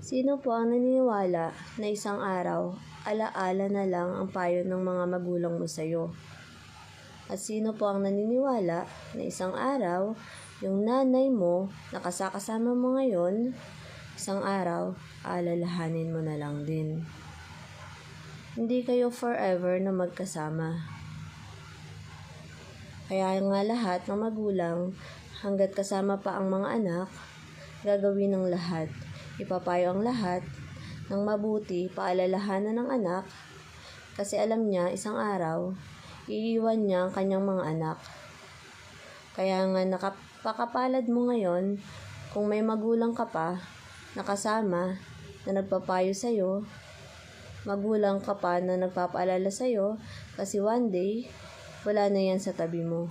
Sino po ang naniniwala na isang araw, alaala na lang ang payo ng mga magulang mo sa'yo? At sino po ang naniniwala na isang araw, yung nanay mo na kasama mo ngayon, isang araw, aalalahanin mo na lang din? Hindi kayo forever na magkasama. Kaya nga lahat ng magulang, hanggat kasama pa ang mga anak, gagawin ng lahat. Ipapayo ang lahat ng mabuti, paalalahanan ng anak, kasi alam niya isang araw, iiwan niya ang kanyang mga anak. Kaya nga napakapalad mo ngayon kung may magulang ka pa nakasama na nagpapayo sa'yo, magulang ka pa na nagpapaalala sa'yo, kasi one day, wala na yan sa tabi mo.